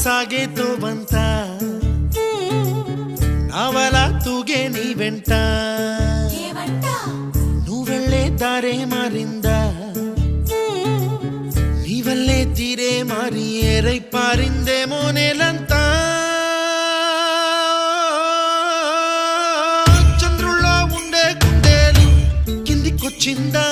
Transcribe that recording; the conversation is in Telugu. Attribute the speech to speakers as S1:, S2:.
S1: సాగేతో బంత నావలా తూగే నీ వెంట నువ్వెళ్ళే దారే మారిందా నీ వల్లే తీరే మారి ఏరై పారిందేమో నేలంతా చంద్రుల్లో ఉండే గుండెలు కిందికొచ్చిందా